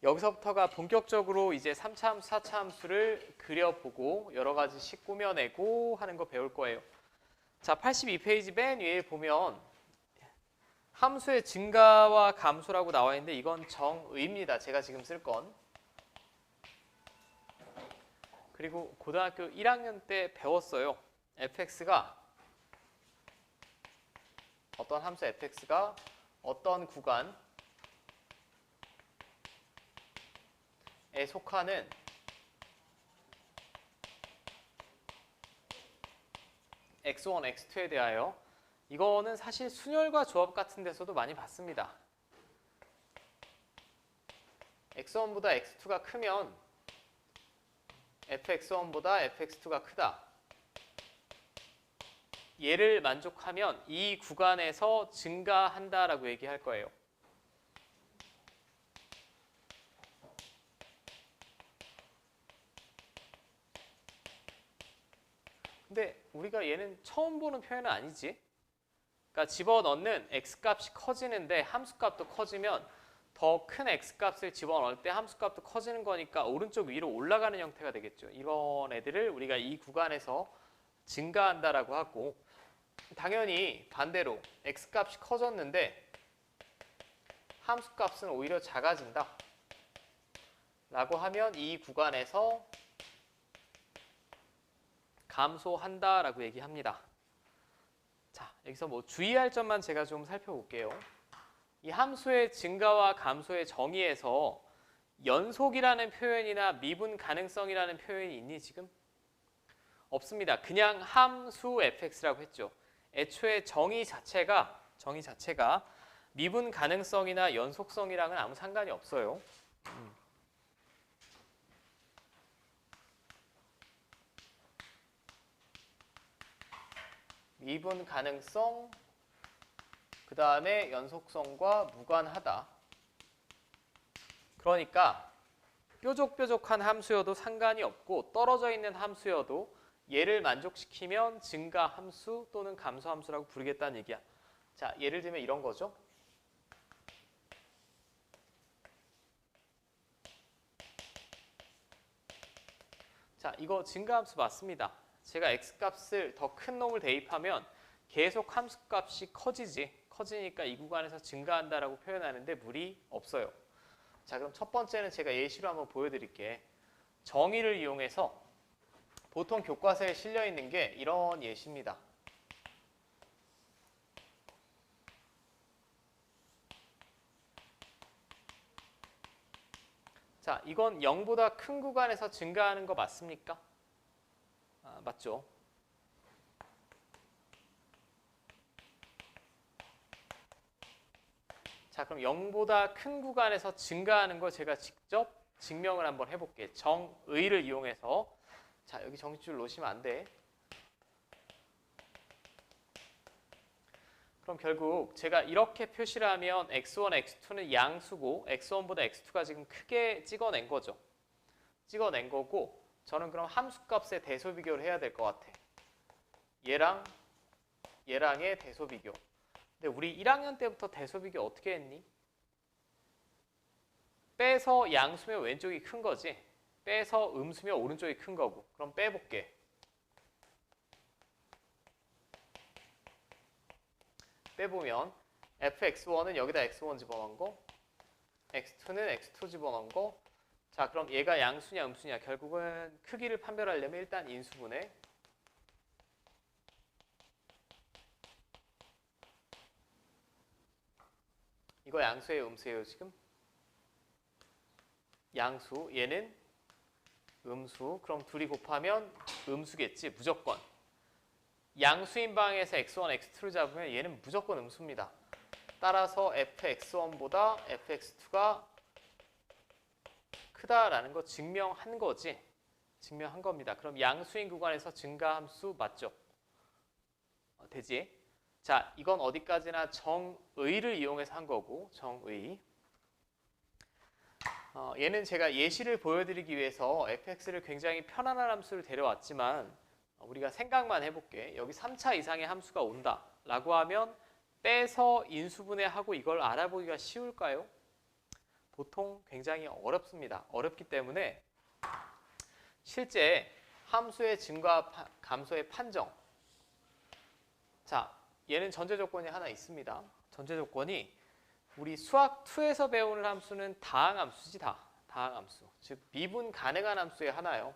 여기서부터가 본격적으로 이제 3차 함수, 4차 함수를 그려보고 여러 가지씩 꾸며내고 하는 거 배울 거예요. 자, 82페이지 맨 위에 보면 함수의 증가와 감소라고 나와 있는데 이건 정의입니다. 제가 지금 쓸 건. 그리고 고등학교 1학년 때 배웠어요. fx가 어떤 함수 fx가 어떤 구간에 속하는 x1, x2에 대하여 이거는 사실 순열과 조합 같은 데서도 많이 봤습니다. x1보다 x2가 크면 fx1보다 fx2가 크다. 얘를 만족하면 이 구간에서 증가한다라고 얘기할 거예요. 근데 우리가 얘는 처음 보는 표현은 아니지. 그러니까 집어넣는 x값이 커지는데 함수값도 커지면 더 큰 x값을 집어넣을 때 함수값도 커지는 거니까 오른쪽 위로 올라가는 형태가 되겠죠. 이런 애들을 우리가 이 구간에서 증가한다라고 하고, 당연히 반대로 x값이 커졌는데 함수값은 오히려 작아진다 라고 하면 이 구간에서 감소한다라고 얘기합니다. 자, 여기서 뭐 주의할 점만 제가 좀 살펴볼게요. 이 함수의 증가와 감소의 정의에서 연속이라는 표현이나 미분 가능성이라는 표현이 있니 지금? 없습니다. 그냥 함수 fx라고 했죠. 애초에 정의 자체가 미분 가능성이나 연속성이랑은 아무 상관이 없어요. 미분 가능성, 그 다음에 연속성과 무관하다. 그러니까 뾰족뾰족한 함수여도 상관이 없고 떨어져 있는 함수여도 얘를 만족시키면 증가 함수 또는 감소 함수라고 부르겠다는 얘기야. 자, 예를 들면 이런 거죠. 자, 이거 증가 함수 맞습니다. 제가 x값을 더 큰 놈을 대입하면 계속 함수값이 커지니까 이 구간에서 증가한다라고 표현하는데 무리 없어요. 자, 그럼 첫 번째는 제가 예시로 한번 보여드릴게. 정의를 이용해서 보통 교과서에 실려 있는 게 이런 예시입니다. 자, 이건 0보다 큰 구간에서 증가하는 거 맞습니까? 맞죠? 자, 그럼 0보다 큰 구간에서 증가하는 거 제가 직접 증명을 한번 해볼게요. 정의를 이용해서. 자, 여기 정지줄 놓으시면 안 돼. 그럼 결국 제가 이렇게 표시를 하면 x1, x2는 양수고 x1보다 x2가 지금 크게 찍어낸 거죠. 찍어낸 거고 저는 그럼 함수값의 대소 비교를 해야 될 것 같아. 얘랑의 대소 비교. 근데 우리 1학년 때부터 대소 비교 어떻게 했니? 빼서 양수면 왼쪽이 큰 거지. 빼서 음수면 오른쪽이 큰 거고. 그럼 빼볼게. 빼보면 fx1은 여기다 x1 집어넣은 거, x2는 x2 집어넣은 거. 자, 그럼 얘가 양수냐 음수냐? 결국은 크기를 판별하려면 일단 인수분해. 이거 양수예요, 음수예요, 지금? 양수. 얘는 음수. 그럼 둘이 곱하면 음수겠지, 무조건. 양수인 방에서 x1, x2를 잡으면 얘는 무조건 음수입니다. 따라서 fx1보다 fx2가 크다라는 거 증명한 거지. 증명한 겁니다. 그럼 양수인 구간에서 증가함수 맞죠? 되지? 자, 이건 어디까지나 정의를 이용해서 한 거고, 정의. 얘는 제가 예시를 보여드리기 위해서 fx를 굉장히 편안한 함수를 데려왔지만 우리가 생각만 해볼게. 여기 3차 이상의 함수가 온다 라고 하면 빼서 인수분해하고 이걸 알아보기가 쉬울까요? 보통 굉장히 어렵습니다. 어렵기 때문에 실제 함수의 증가 감소의 판정. 자, 얘는 전제 조건이 하나 있습니다. 전제 조건이 우리 수학 2에서 배우는 함수는 다항함수지 다항함수. 즉 미분 가능한 함수의 하나예요.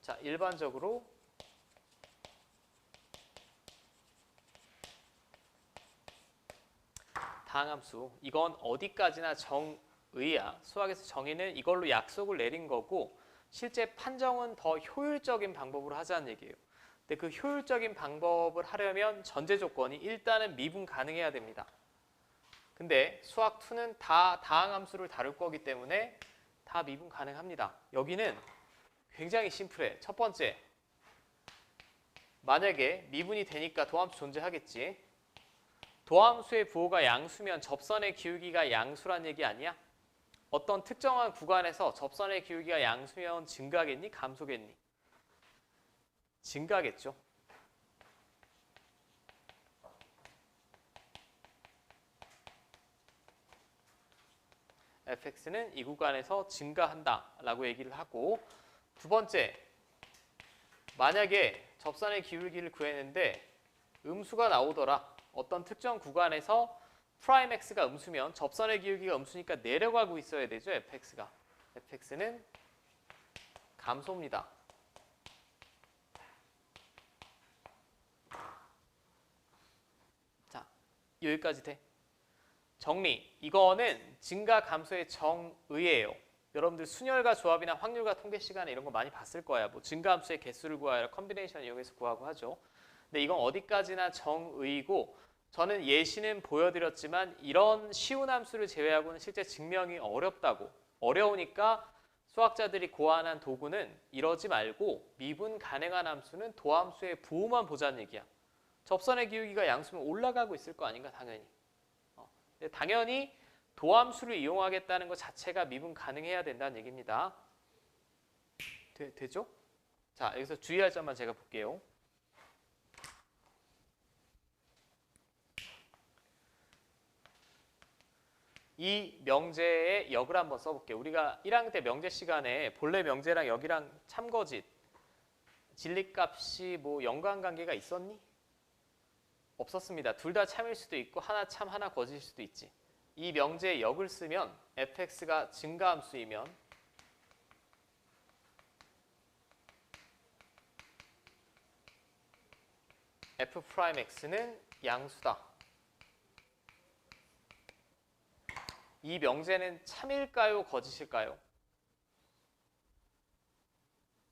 자, 일반적으로 다항함수. 이건 어디까지나 정의야. 수학에서 정의는 이걸로 약속을 내린 거고 실제 판정은 더 효율적인 방법으로 하자는 얘기예요. 근데 그 효율적인 방법을 하려면 전제 조건이 일단은 미분 가능해야 됩니다. 근데 수학 2는 다 다항함수를 다룰 거기 때문에 다 미분 가능합니다. 여기는 굉장히 심플해. 첫 번째, 만약에 미분이 되니까 도함수 존재하겠지. 도함수의 부호가 양수면 접선의 기울기가 양수란 얘기 아니야? 어떤 특정한 구간에서 접선의 기울기가 양수면 증가겠니? 감소겠니? 증가겠죠. fx는 이 구간에서 증가한다 라고 얘기를 하고, 두 번째, 만약에 접선의 기울기를 구했는데 음수가 나오더라. 어떤 특정 구간에서 프라임 x가 음수면 접선의 기울기가 음수니까 내려가고 있어야 되죠. fx가. fx는 감소입니다. 자, 여기까지 돼. 정리. 이거는 증가 감소의 정의예요. 여러분들 순열과 조합이나 확률과 통계 시간에 이런 거 많이 봤을 거야. 뭐 증가함수의 개수를 구하여 컨비네이션 이용해서 구하고 하죠. 근데 이건 어디까지나 정의고, 저는 예시는 보여드렸지만 이런 쉬운 함수를 제외하고는 실제 증명이 어렵다고. 어려우니까 수학자들이 고안한 도구는 이러지 말고 미분 가능한 함수는 도함수의 부호만 보자는 얘기야. 접선의 기울기가 양수면 올라가고 있을 거 아닌가 당연히. 근데 당연히 도함수를 이용하겠다는 것 자체가 미분 가능해야 된다는 얘기입니다. 되죠? 자, 여기서 주의할 점만 제가 볼게요. 이 명제의 역을 한번 써볼게요. 우리가 1학년 때 명제 시간에 본래 명제랑 역이랑 참거짓, 진리값이 뭐 연관관계가 있었니? 없었습니다. 둘 다 참일 수도 있고 하나 참 하나 거짓일 수도 있지. 이 명제의 역을 쓰면 fx가 증가함수이면 f'x는 양수다. 이 명제는 참일까요? 거짓일까요?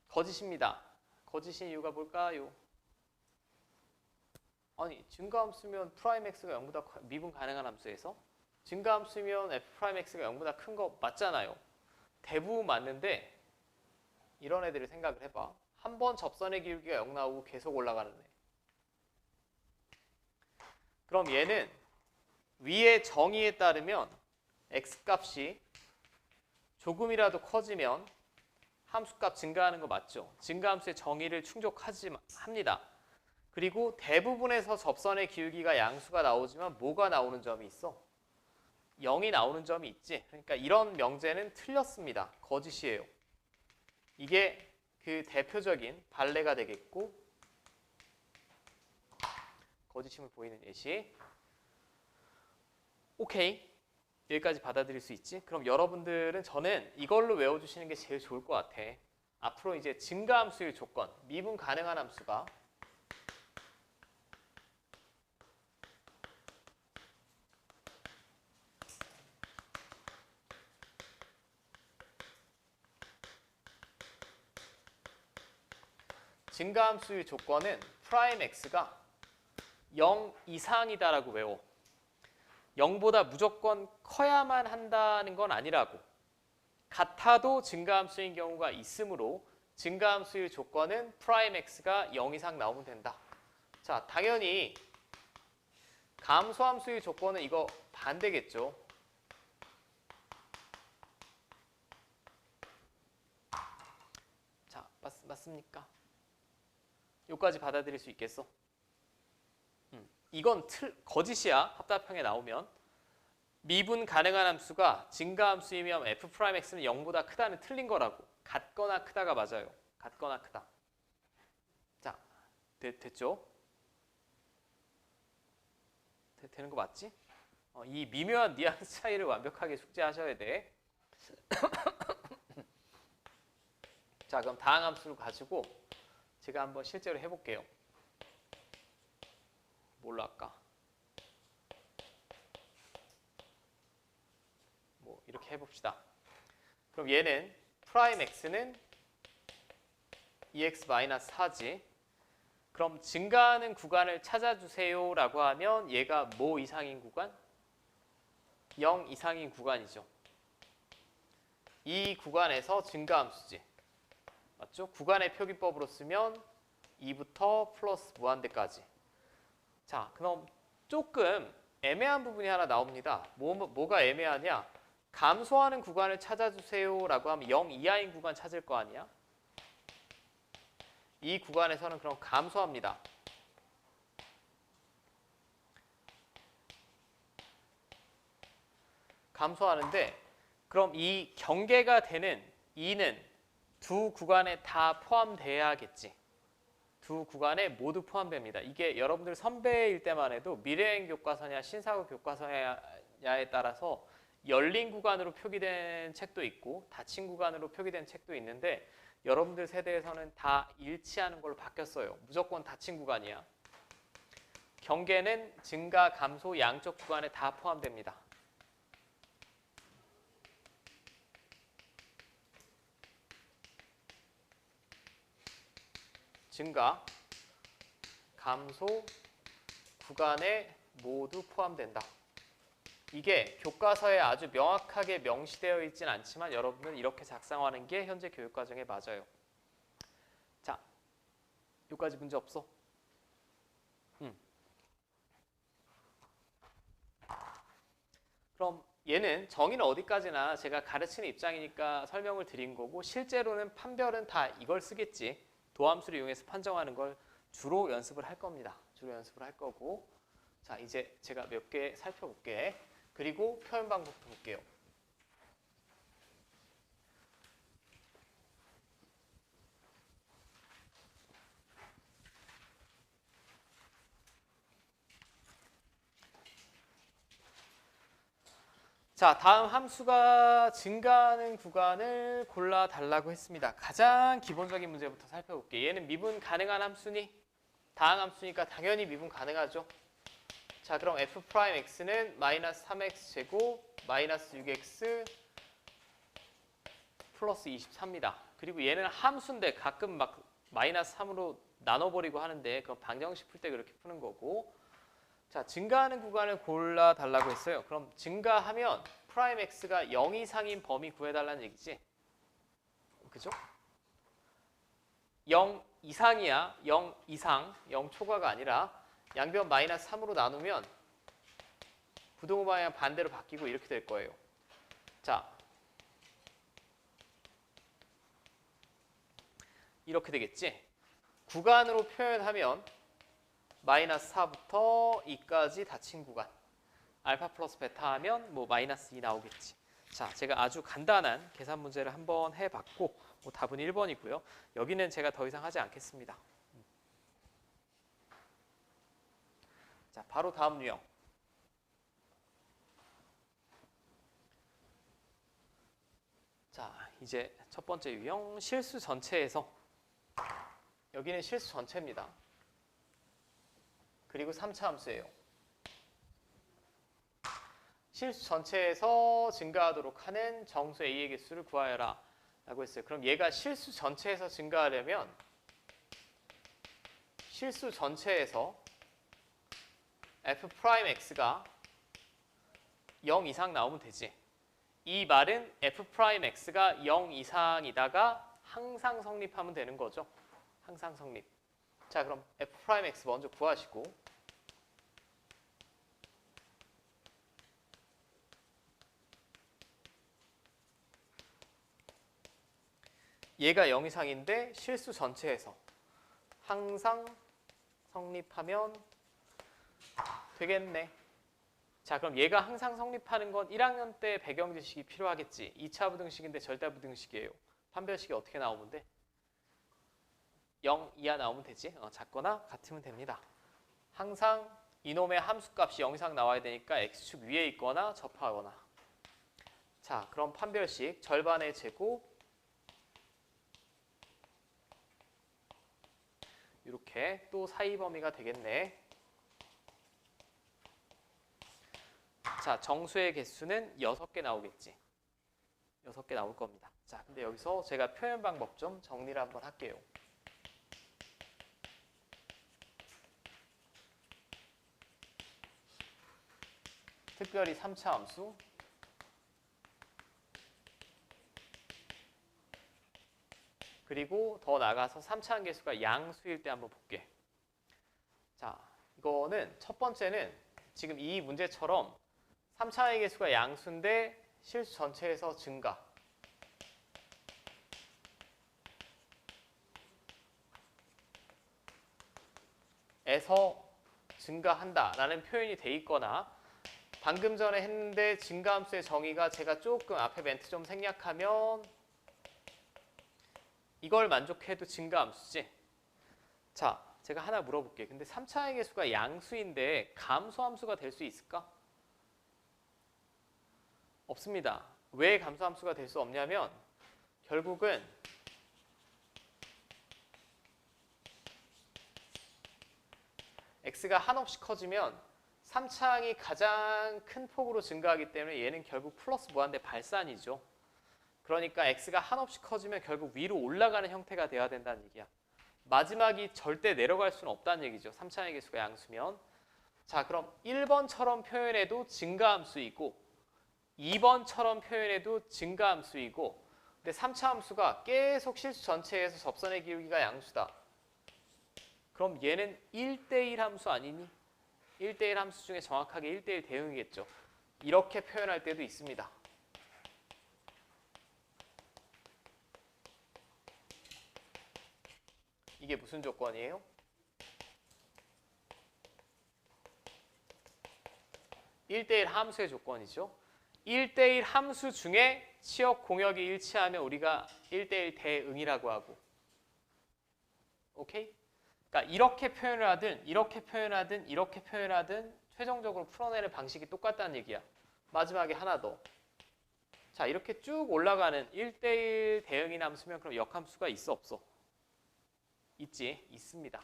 거짓입니다. 거짓인 이유가 뭘까요? 아니, 증가함수면 프라임 x가 0보다 미분 가능한 함수에서 증가함수면 f'x가 0보다 큰 거 맞잖아요. 대부분 맞는데 이런 애들을 생각을 해봐. 한 번 접선의 기울기가 0 나오고 계속 올라가는 애. 그럼 얘는 위의 정의에 따르면 x값이 조금이라도 커지면 함수값 증가하는 거 맞죠? 증가함수의 정의를 충족합니다. 그리고 대부분에서 접선의 기울기가 양수가 나오지만 뭐가 나오는 점이 있어? 0이 나오는 점이 있지. 그러니까 이런 명제는 틀렸습니다. 거짓이에요. 이게 그 대표적인 발레가 되겠고, 거짓임을 보이는 예시. 오케이. 여기까지 받아들일 수 있지? 그럼 여러분들은 저는 이걸로 외워주시는 게 제일 좋을 것 같아. 앞으로 이제 증가함수의 조건, 미분 가능한 함수가 증가함수의 조건은 프라임 x가 0 이상이다라고 외워. 0보다 무조건 커야만 한다는 건 아니라고. 같아도 증가함수인 경우가 있으므로 증가함수의 조건은 프라임 x가 0 이상 나오면 된다. 자, 당연히 감소함수의 조건은 이거 반대겠죠. 자, 맞습니까? 요까지 받아들일 수 있겠어? 이건 거짓이야. 합답형에 나오면. 미분 가능한 함수가 증가함수이면 f'x는 0보다 크다는 틀린 거라고. 같거나 크다가 맞아요. 같거나 크다. 자, 됐죠? 되는 거 맞지? 이 미묘한 뉘앙스 차이를 완벽하게 숙지하셔야 돼. 자, 그럼 다항함수를 가지고 제가 한번 실제로 해볼게요. 뭘로 할까? 뭐 이렇게 해봅시다. 그럼 얘는 프라임 x는 2x-4지. 그럼 증가하는 구간을 찾아주세요 라고 하면 얘가 뭐 이상인 구간? 0 이상인 구간이죠. 이 구간에서 증가함수지. 맞죠? 구간의 표기법으로 쓰면 2부터 플러스 무한대까지. 자, 그럼 조금 애매한 부분이 하나 나옵니다. 뭐가 애매하냐? 감소하는 구간을 찾아주세요 라고 하면 0 이하인 구간 찾을 거 아니야? 이 구간에서는 그럼 감소합니다. 감소하는데 그럼 이 경계가 되는 2는 두 구간에 다 포함돼야겠지. 두 구간에 모두 포함됩니다. 이게 여러분들 선배일 때만 해도 미래행 교과서냐 신사고 교과서냐에 따라서 열린 구간으로 표기된 책도 있고 닫힌 구간으로 표기된 책도 있는데 여러분들 세대에서는 다 일치하는 걸로 바뀌었어요. 무조건 닫힌 구간이야. 경계는 증가, 감소 양쪽 구간에 다 포함됩니다. 증가, 감소 구간에 모두 포함된다. 이게 교과서에 아주 명확하게 명시되어 있진 않지만 여러분은 이렇게 작성하는 게 현재 교육과정에 맞아요. 자, 여기까지 문제 없어? 그럼 얘는 정의는 어디까지나 제가 가르치는 입장이니까 설명을 드린 거고 실제로는 판별은 다 이걸 쓰겠지. 도함수를 이용해서 판정하는 걸 주로 연습을 할 겁니다. 주로 연습을 할 거고 자, 이제 제가 몇 개 살펴볼게. 그리고 표현 방법도 볼게요. 자, 다음 함수가 증가하는 구간을 골라달라고 했습니다. 가장 기본적인 문제부터 살펴볼게요. 얘는 미분 가능한 함수니? 다항함수니까 당연히 미분 가능하죠. 자, 그럼 f'x는 마이너스 3x 제곱 마이너스 6x 플러스 24입니다. 그리고 얘는 함수인데 가끔 막 마이너스 3으로 나눠버리고 하는데 그건 방정식 풀 때 그렇게 푸는 거고 자, 증가하는 구간을 골라달라고 했어요. 그럼 증가하면 프라임 x가 0 이상인 범위 구해달라는 얘기지. 그죠? 0 이상이야. 0 이상, 0 초과가 아니라 양변 마이너스 3으로 나누면 부등호 방향 반대로 바뀌고 이렇게 될 거예요. 자, 이렇게 되겠지. 구간으로 표현하면 마이너스 4부터 2까지 닫힌 구간. 알파 플러스 베타 하면 뭐 마이너스 2 나오겠지. 자, 제가 아주 간단한 계산 문제를 한번 해봤고 뭐 답은 1번이고요. 여기는 제가 더 이상 하지 않겠습니다. 자, 바로 다음 유형. 자, 이제 첫 번째 유형 실수 전체에서 여기는 실수 전체입니다. 그리고 3차 함수예요. 실수 전체에서 증가하도록 하는 정수 A의 개수를 구하여라 라고 했어요. 그럼 얘가 실수 전체에서 증가하려면 실수 전체에서 f'x가 0 이상 나오면 되지. 이 말은 f'x가 0 이상이다가 항상 성립하면 되는 거죠. 항상 성립. 자, 그럼 f'x 먼저 구하시고 얘가 0 이상인데 실수 전체에서 항상 성립하면 되겠네. 자, 그럼 얘가 항상 성립하는 건 1학년 때 배경 지식이 필요하겠지. 2차 부등식인데 절대 부등식이에요. 판별식이 어떻게 나오면 돼? 0 이하 나오면 되지. 작거나 같으면 됩니다. 항상 이놈의 함수값이 0 이상 나와야 되니까 x축 위에 있거나 접하거나. 자, 그럼 판별식 절반의 제곱 이렇게 또 사이 범위가 되겠네. 자, 정수의 개수는 6개 나오겠지. 6개 나올 겁니다. 자, 근데 여기서 제가 표현 방법 좀 정리를 한번 할게요. 특별히 3차 함수, 그리고 더 나가서 3차 함계수가 양수일 때 한번 볼게. 자, 이거는 첫 번째는 지금 이 문제처럼 3차 함계수가 양수인데 실수 전체에서 증가. 에서 증가한다라는 표현이 돼 있거나 방금 전에 했는데 증가함수의 정의가 제가 조금 앞에 멘트 좀 생략하면 이걸 만족해도 증가함수지. 자, 제가 하나 물어볼게요. 근데 3차의 개수가 양수인데 감소함수가 될 수 있을까? 없습니다. 왜 감소함수가 될 수 없냐면 결국은 x가 한없이 커지면 3차항이 가장 큰 폭으로 증가하기 때문에 얘는 결국 플러스 무한대 발산이죠. 그러니까 x가 한없이 커지면 결국 위로 올라가는 형태가 돼야 된다는 얘기야. 마지막이 절대 내려갈 수는 없다는 얘기죠. 3차항의 개수가 양수면. 자, 그럼 1번처럼 표현해도 증가함수이고 2번처럼 표현해도 증가함수이고 근데 3차 함수가 계속 실수 전체에서 접선의 기울기가 양수다. 그럼 얘는 1대1 함수 아니니? 1대1 함수 중에 정확하게 1대1 대응이겠죠. 이렇게 표현할 때도 있습니다. 이게 무슨 조건이에요? (1대1) 함수의 조건이죠. 1대1 함수 중에 치역 공역이 일치하면 우리가 1대1 대응이라고 하고. 오케이? 그러니까 이렇게 표현을 하든 이렇게 표현하든 이렇게 표현하든 최종적으로 풀어내는 방식이 똑같다는 얘기야. 마지막에 하나 더. 자, 이렇게 쭉 올라가는 1대1 대응인 함수면 그럼 역함수가 있어 없어? 있지. 있습니다.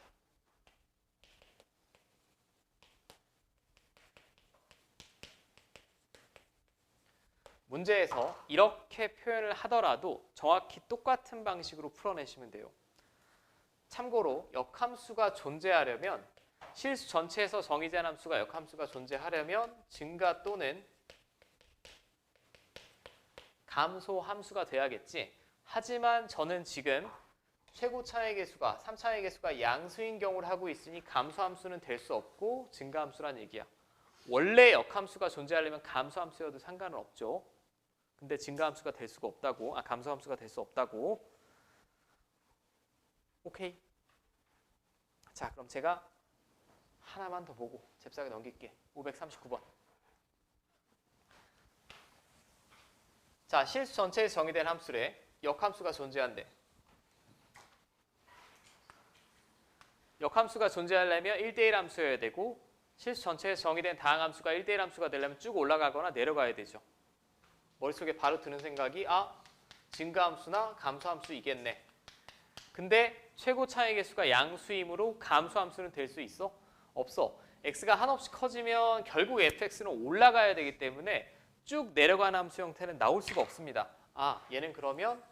문제에서 이렇게 표현을 하더라도 정확히 똑같은 방식으로 풀어내시면 돼요. 참고로 역함수가 존재하려면 실수 전체에서 정의된 함수가 역함수가 존재하려면 증가 또는 감소 함수가 돼야겠지. 하지만 저는 지금 최고차의 개수가 3차의 개수가 양수인 경우를 하고 있으니 감소함수는 될 수 없고 증가함수란 얘기야. 원래 역함수가 존재하려면 감소함수여도 상관은 없죠. 근데 증가함수가 될 수가 없다고. 감소함수가 될 수 없다고. 오케이. 자, 그럼 제가 하나만 더 보고 잽싸게 넘길게. 539번. 자, 실수 전체에서 정의된 함수래. 역함수가 존재한대. 역함수가 존재하려면 1대1 함수여야 되고 실수 전체에서 정의된 다항함수가 1대1 함수가 되려면 쭉 올라가거나 내려가야 되죠. 머릿속에 바로 드는 생각이 증가함수나 감소함수이겠네. 근데 최고차의 개수가 양수이므로 감소함수는 될 수 있어? 없어. x가 한없이 커지면 결국 fx는 올라가야 되기 때문에 쭉 내려가는 함수 형태는 나올 수가 없습니다. 얘는 그러면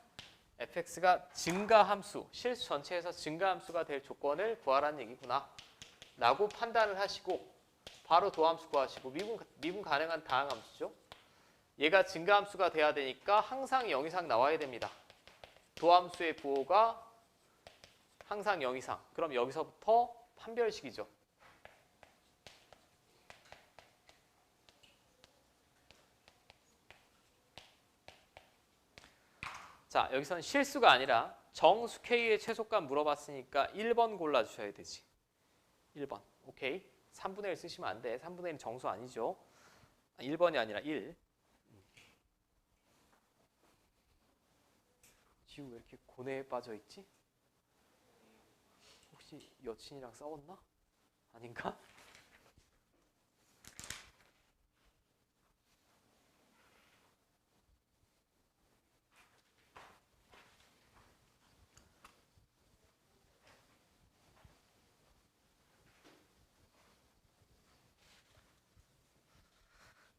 fx가 증가함수, 실수 전체에서 증가함수가 될 조건을 구하라는 얘기구나 라고 판단을 하시고 바로 도함수 구하시고 미분 가능한 다항함수죠. 얘가 증가함수가 돼야 되니까 항상 0 이상 나와야 됩니다. 도함수의 부호가 항상 0 이상. 그럼 여기서부터 판별식이죠. 자, 자, 여기서는 실수가 아니라 정수 K의 최소값 물어봤으니까 1번 골라주셔야 되지. 1번. 오케이. 3분의 1 쓰시면 안 돼. 3분의 1은 정수 아니죠. 1번이 아니라 1. 지우 왜 이렇게 고뇌에 빠져 있지? 혹시 여친이랑 싸웠나? 아닌가?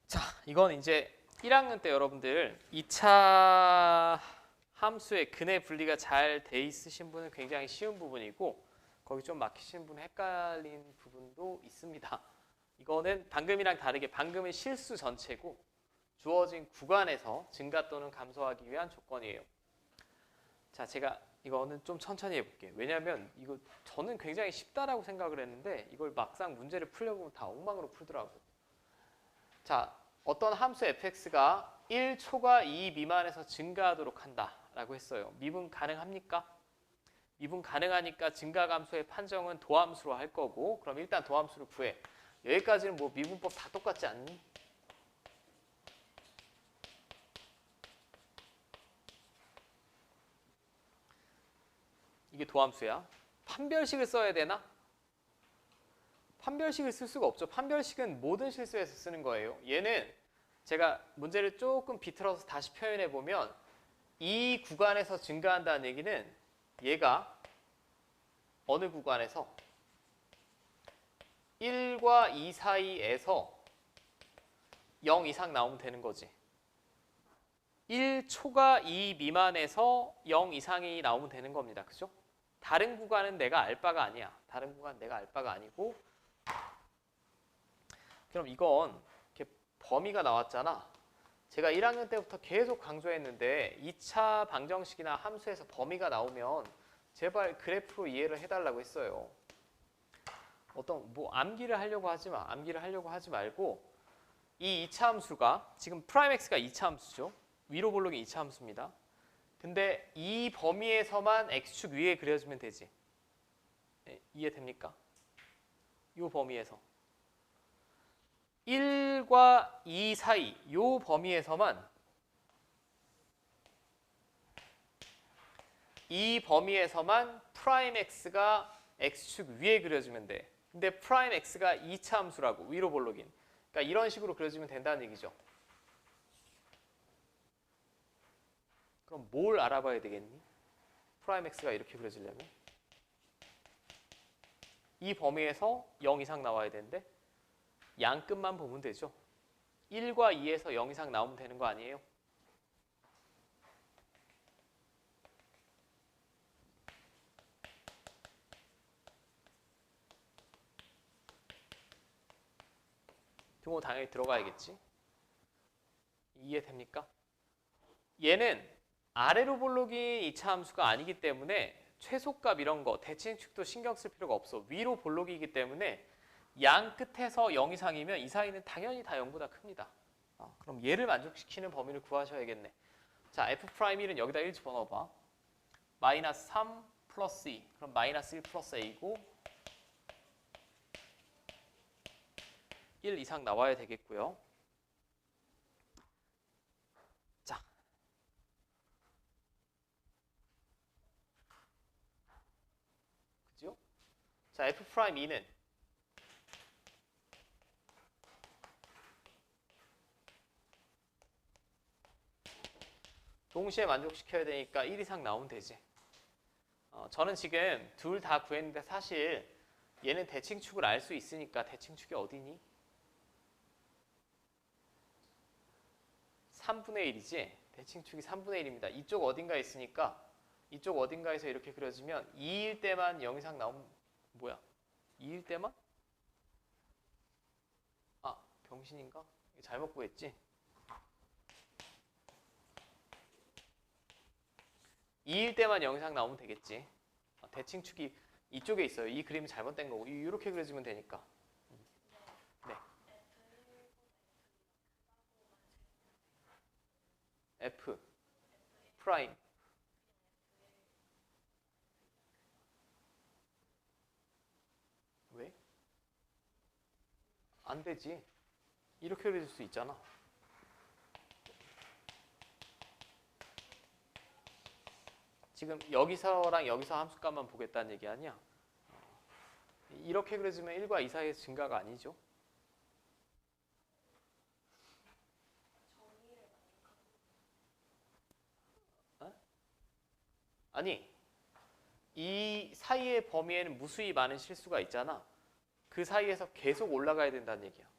자, 이건 이제 1학년 때 여러분들 2차 함수의 근의 분리가 잘 돼 있으신 분은 굉장히 쉬운 부분이고 거기 좀 막히신 분은 헷갈린 부분도 있습니다. 이거는 방금이랑 다르게 방금은 실수 전체고 주어진 구간에서 증가 또는 감소하기 위한 조건이에요. 자, 제가 이거는 좀 천천히 해볼게요. 왜냐하면 이거 저는 굉장히 쉽다라고 생각을 했는데 이걸 막상 문제를 풀려보면 다 엉망으로 풀더라고요. 자, 어떤 함수 fx가 1초과 2 미만에서 증가하도록 한다라고 했어요. 미분 가능합니까? 미분 가능하니까 증가 감소의 판정은 도함수로 할 거고 그럼 일단 도함수를 구해. 여기까지는 뭐 미분법 다 똑같지 않니? 이게 도함수야. 판별식을 써야 되나? 판별식을 쓸 수가 없죠. 판별식은 모든 실수에서 쓰는 거예요. 얘는 제가 문제를 조금 비틀어서 다시 표현해 보면 이 구간에서 증가한다는 얘기는 얘가 어느 구간에서 1과 2 사이에서 0 이상 나오면 되는 거지. 1초가 2 미만에서 0 이상이 나오면 되는 겁니다. 그죠? 다른 구간은 내가 알 바가 아니야. 다른 구간 내가 알 바가 아니고 그럼 이건 이렇게 범위가 나왔잖아. 제가 1학년 때부터 계속 강조했는데 2차 방정식이나 함수에서 범위가 나오면 제발 그래프로 이해를 해달라고 했어요. 어떤 뭐 암기를 하려고 하지 마. 암기를 하려고 하지 말고 이 2차 함수가 지금 프라임 x가 2차 함수죠. 위로 볼록이 2차 함수입니다. 근데 이 범위에서만 x축 위에 그려주면 되지. 네, 이해됩니까? 이 범위에서 1과 2 사이 이 범위에서만 이 범위에서만 프라임 x가 x축 위에 그려주면 돼. 근데 프라임 x가 2차 함수라고 위로 볼록인. 그러니까 이런 식으로 그려주면 된다는 얘기죠. 그럼 뭘 알아봐야 되겠니? 프라임 x가 이렇게 그려지려면 이 범위에서 0 이상 나와야 되는데 양끝만 보면 되죠. 1과 2에서 0 이상 나오면 되는 거 아니에요? 등호 당연히 들어가야겠지. 이해됩니까? 얘는 아래로 볼록인 2차 함수가 아니기 때문에 최소값 이런 거 대칭축도 신경 쓸 필요가 없어. 위로 볼록이기 때문에 양 끝에서 0 이상이면 이 사이는 당연히 다 0보다 큽니다. 그럼 얘를 만족시키는 범위를 구하셔야겠네. 자, f'1은 여기다 1 집어넣어봐. 마이너스 3 플러스 2. 그럼 마이너스 1 플러스 a고 1 이상 나와야 되겠고요. 자, 그죠? 자, f'2는 동시에 만족시켜야 되니까 1 이상 나오면 되지. 저는 지금 둘 다 구했는데 사실 얘는 대칭축을 알 수 있으니까 대칭축이 어디니? 3분의 1이지? 대칭축이 3분의 1입니다. 이쪽 어딘가에 있으니까 이쪽 어딘가에서 이렇게 그려지면 2일 때만 0 이상 나오면 뭐야? 2일 때만? 아, 병신인가? 잘못 구했지? 2일 때만 0 이상 나오면 되겠지. 대칭축이 이쪽에 있어요. 이 그림이 잘못된 거고 이렇게 그려지면 되니까. 네. F 프라임 안 되지. 이렇게 그려질 수 있잖아. 지금 여기서랑 여기서 함수값만 보겠다는 얘기 아니야? 이렇게 그려지면 1과 2 사이에서 증가가 아니죠. 어? 아니, 이 사이의 범위에는 무수히 많은 실수가 있잖아. 그 사이에서 계속 올라가야 된다는 얘기야.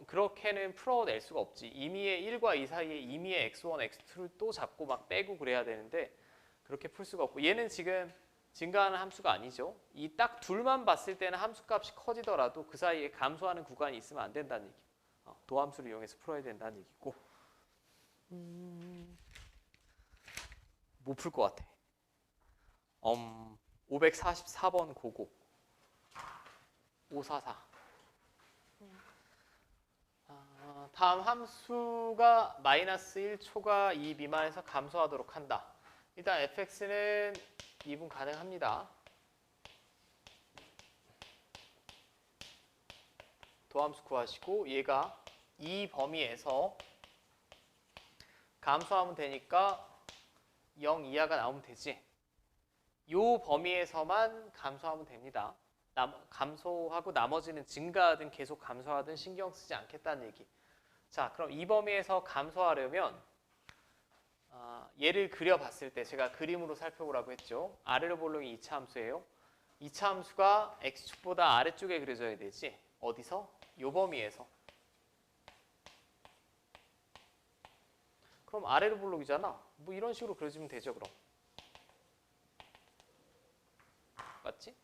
그렇게는 풀어낼 수가 없지. 임의의 1과 2 사이에 임의의 x1, x2를 또 잡고 막 빼고 그래야 되는데 그렇게 풀 수가 없고, 얘는 지금 증가하는 함수가 아니죠. 이 딱 둘만 봤을 때는 함수값이 커지더라도 그 사이에 감소하는 구간이 있으면 안 된다는 얘기. 도함수를 이용해서 풀어야 된다는 얘기고. 못 풀 것 같아. 544번 고고. 544. 다음 함수가 마이너스 1초가 2 미만에서 감소하도록 한다. 일단 fx는 미분 가능합니다. 도함수 구하시고 얘가 이 범위에서 감소하면 되니까 0 이하가 나오면 되지. 요 범위에서만 감소하면 됩니다. 감소하고 나머지는 증가하든 계속 감소하든 신경 쓰지 않겠다는 얘기. 자, 그럼 이 범위에서 감소하려면 얘를 그려봤을 때 제가 그림으로 살펴보라고 했죠. 아래로 볼록이 2차 함수예요. 2차 함수가 x축보다 아래쪽에 그려져야 되지. 어디서? 요 범위에서. 그럼 아래로 볼록이잖아. 뭐 이런 식으로 그려주면 되죠, 그럼. 맞지?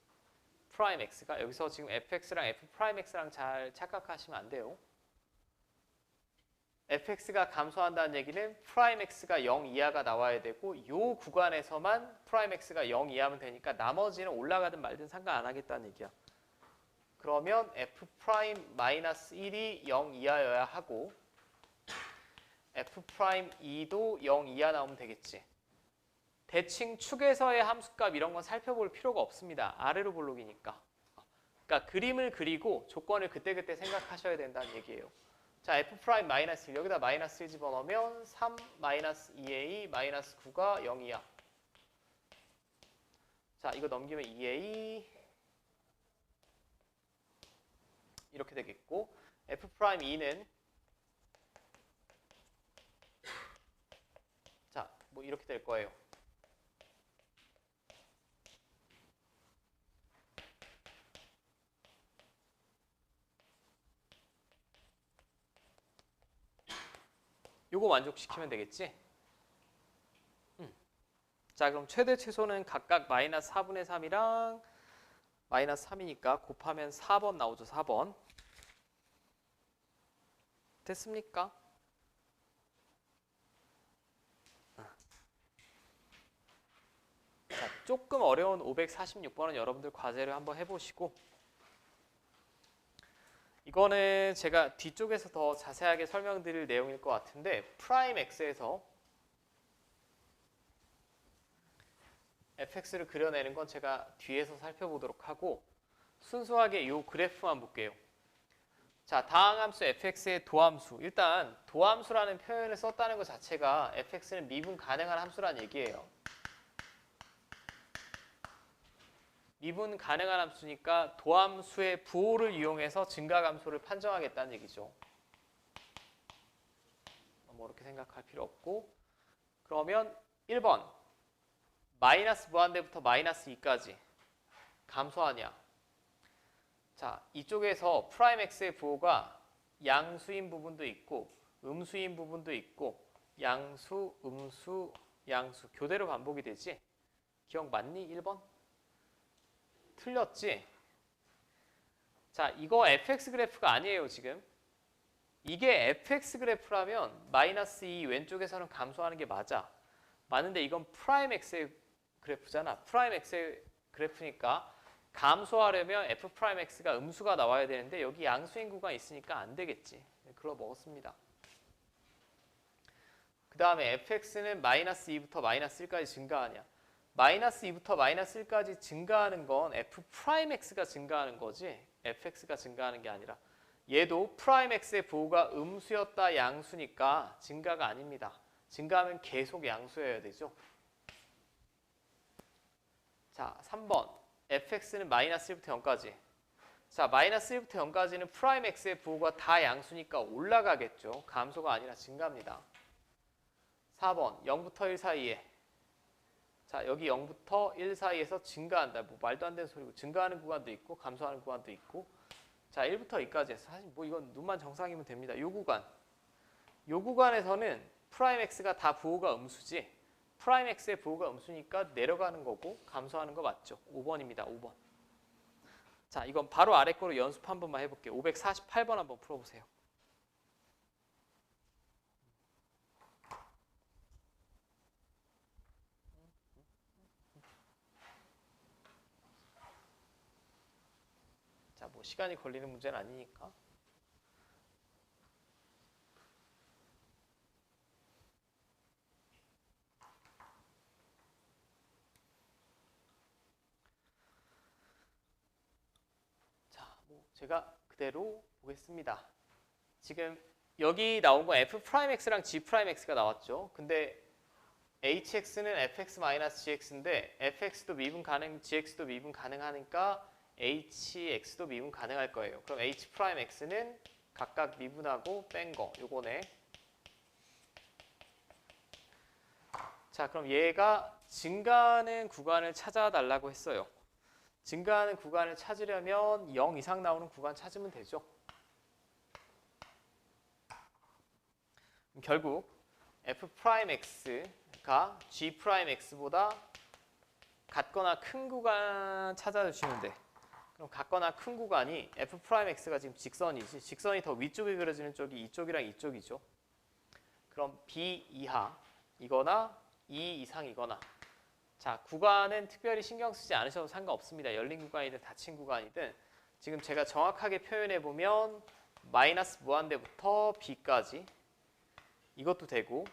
프라임 x가 여기서 지금 fx랑 f 프라임 x랑 잘 착각하시면 안 돼요. fx가 감소한다는 얘기는 프라임 x가 0 이하가 나와야 되고 이 구간에서만 프라임 x가 0 이하면 되니까 나머지는 올라가든 말든 상관 안 하겠다는 얘기야. 그러면 f 프라임 마이너스 1이 0 이하여야 하고 f 프라임 2도 0 이하 나오면 되겠지. 대칭 축에서의 함수값 이런 건 살펴볼 필요가 없습니다. 아래로 볼록이니까. 그러니까 그림을 그리고 조건을 그때그때 생각하셔야 된다는 얘기예요. 자, f 프라임 마이너스 1 여기다 마이너스 1 집어넣으면 3 마이너스 2a 마이너스 9가 0이야. 자, 이거 넘기면 2a 이렇게 되겠고 f 프라임 2는 자, 뭐 이렇게 될 거예요. 요거 만족시키면 되겠지? 자, 그럼 최대 최소는 각각 마이너스 4분의 3이랑 마이너스 3이니까 곱하면 4번 나오죠, 4번. 됐습니까? 자, 조금 어려운 546번은 여러분들 과제를 한번 해보시고 이거는 제가 뒤쪽에서 더 자세하게 설명드릴 내용일 것 같은데 프라임 x에서 fx를 그려내는 건 제가 뒤에서 살펴보도록 하고 순수하게 이 그래프만 볼게요. 자, 다항함수 fx의 도함수. 일단 도함수라는 표현을 썼다는 것 자체가 fx는 미분 가능한 함수라는 얘기예요. 미분 가능한 함수니까 도함수의 부호를 이용해서 증가감소를 판정하겠다는 얘기죠. 뭐 이렇게 생각할 필요 없고 그러면 1번 마이너스 무한대부터 마이너스 2까지 감소하냐. 자, 이쪽에서 프라임 x의 부호가 양수인 부분도 있고 음수인 부분도 있고 양수, 음수, 양수 교대로 반복이 되지. 기억 맞니? 1번? 틀렸지? 자, 이거 fx 그래프가 아니에요, 지금. 이게 fx 그래프라면 마이너스 2 왼쪽에서는 감소하는 게 맞아. 맞는데 이건 프라임 x의 그래프잖아. 프라임 x의 그래프니까 감소하려면 f 프라임 x가 음수가 나와야 되는데 여기 양수인 구간이 있으니까 안 되겠지. 그러 먹었습니다. 그 다음에 fx는 마이너스 2부터 마이너스 1까지 증가하냐. 마이너스 2부터 마이너스 1까지 증가하는 건 f 프라임 x가 증가하는 거지 fx가 증가하는 게 아니라 얘도 프라임 x의 부호가 음수였다 양수니까 증가가 아닙니다. 증가하면 계속 양수여야 되죠. 자, 3번 fx는 마이너스 1부터 0까지. 자, 마이너스 1부터 0까지는 프라임 x의 부호가 다 양수니까 올라가겠죠. 감소가 아니라 증가합니다. 4번 0부터 1 사이에. 자, 여기 0부터 1 사이에서 증가한다. 뭐 말도 안 되는 소리고, 증가하는 구간도 있고 감소하는 구간도 있고. 자, 1부터 2까지 해서 사실 뭐 이건 눈만 정상이면 됩니다. 요 구간. 요 구간에서는 프라임 x가 다 부호가 음수지. 프라임 x의 부호가 음수니까 내려가는 거고 감소하는 거 맞죠? 5번입니다. 5번. 자, 이건 바로 아래 거로 연습 한 번만 해볼게요. 548번 한번 풀어보세요. 자, 뭐 시간이 걸리는 문제는 아니니까. 자, 뭐 제가 그대로 보겠습니다. 지금 여기 나온 건 f'x랑 g'x가 나왔죠. 근데 hx는 fx-gx인데 fx도 미분 가능, gx도 미분 가능하니까 hx도 미분 가능할 거예요. 그럼 h'x는 각각 미분하고 뺀 거 요거네. 자, 그럼 얘가 증가하는 구간을 찾아달라고 했어요. 증가하는 구간을 찾으려면 0 이상 나오는 구간 찾으면 되죠. 결국 f'x가 g'x보다 같거나 큰 구간 찾아주시면 돼. 그럼 같거나 큰 구간이 f'x가 지금 직선이지. 직선이 더 위쪽에 그려지는 쪽이 이쪽이랑 이쪽이죠. 그럼 b 이하 이거나 2 이상이거나. 자, 구간은 특별히 신경 쓰지 않으셔도 상관없습니다. 열린 구간이든 닫힌 구간이든. 지금 제가 정확하게 표현해 보면 마이너스 무한대부터 b까지 이것도 되고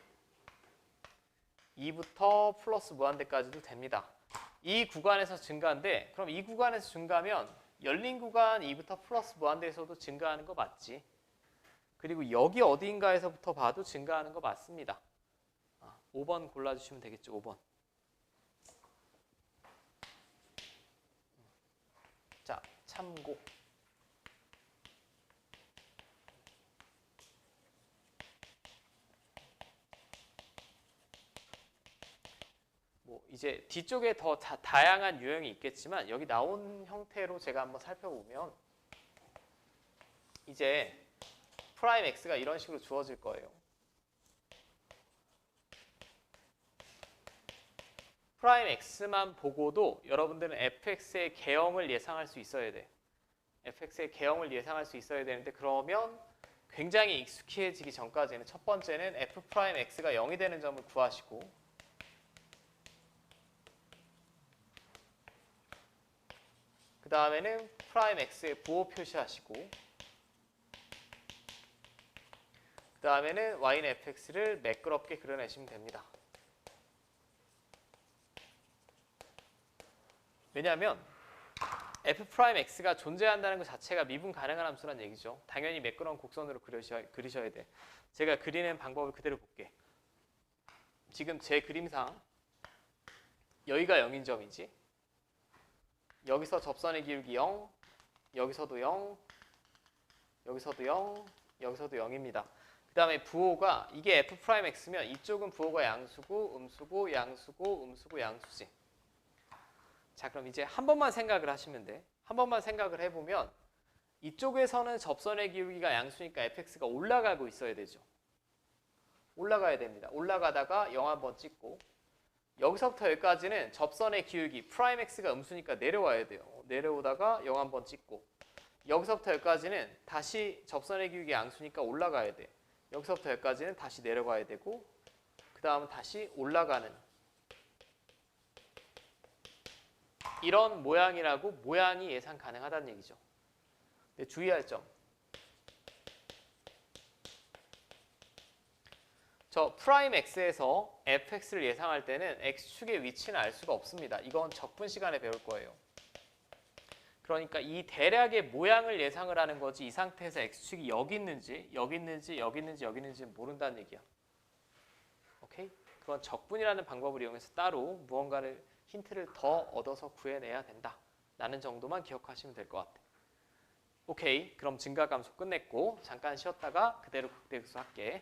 2부터 플러스 무한대까지도 됩니다. 이 구간에서 증가인데 그럼 이 구간에서 증가하면 열린 구간 2부터 플러스 무한대에서도 증가하는 거 맞지? 그리고 여기 어디인가에서부터 봐도 증가하는 거 맞습니다. 5번 골라주시면 되겠죠. 5번. 자, 참고. 뭐 이제 뒤쪽에 더 다양한 유형이 있겠지만 여기 나온 형태로 제가 한번 살펴보면 이제 프라임 x가 이런 식으로 주어질 거예요. 프라임 x만 보고도 여러분들은 fx의 개형을 예상할 수 있어야 돼. fx의 개형을 예상할 수 있어야 되는데 그러면 굉장히 익숙해지기 전까지는 첫 번째는 f 프라임 x가 0이 되는 점을 구하시고 그 다음에는 프라임 x의 부호 표시하시고 그 다음에는 y는 fx를 매끄럽게 그려내시면 됩니다. 왜냐하면 f'x가 존재한다는 것 자체가 미분 가능한 함수란 얘기죠. 당연히 매끄러운 곡선으로 그리셔야 돼. 제가 그리는 방법을 그대로 볼게. 지금 제 그림상 여기가 0인 점이지. 여기서 접선의 기울기 0, 여기서도 0, 여기서도 0, 여기서도 0입니다. 그 다음에 부호가 이게 f'x면 이쪽은 부호가 양수고 음수고 양수고 음수고 양수지. 자, 그럼 이제 한 번만 생각을 하시면 돼. 한 번만 생각을 해보면 이쪽에서는 접선의 기울기가 양수니까 fx가 올라가고 있어야 되죠. 올라가야 됩니다. 올라가다가 0 한번 찍고 여기서부터 여기까지는 접선의 기울기 프라임 x가 음수니까 내려와야 돼요. 내려오다가 0 한번 찍고 여기서부터 여기까지는 다시 접선의 기울기 양수니까 올라가야 돼. 여기서부터 여기까지는 다시 내려가야 되고 그 다음은 다시 올라가는 이런 모양이라고 모양이 예상 가능하다는 얘기죠. 근데 주의할 점. 저 프라임 x에서 fx를 예상할 때는 x축의 위치는 알 수가 없습니다. 이건 적분 시간에 배울 거예요. 그러니까 이 대략의 모양을 예상을 하는 거지 이 상태에서 x축이 여기 있는지 여기 있는지 여기 있는지 여기 있는지 모른다는 얘기야. 오케이? 그건 적분이라는 방법을 이용해서 따로 무언가를 힌트를 더 얻어서 구해내야 된다. 라는 정도만 기억하시면 될 것 같아. 오케이, 그럼 증가함수 끝냈고 잠깐 쉬었다가 그대로 극대극소 할게.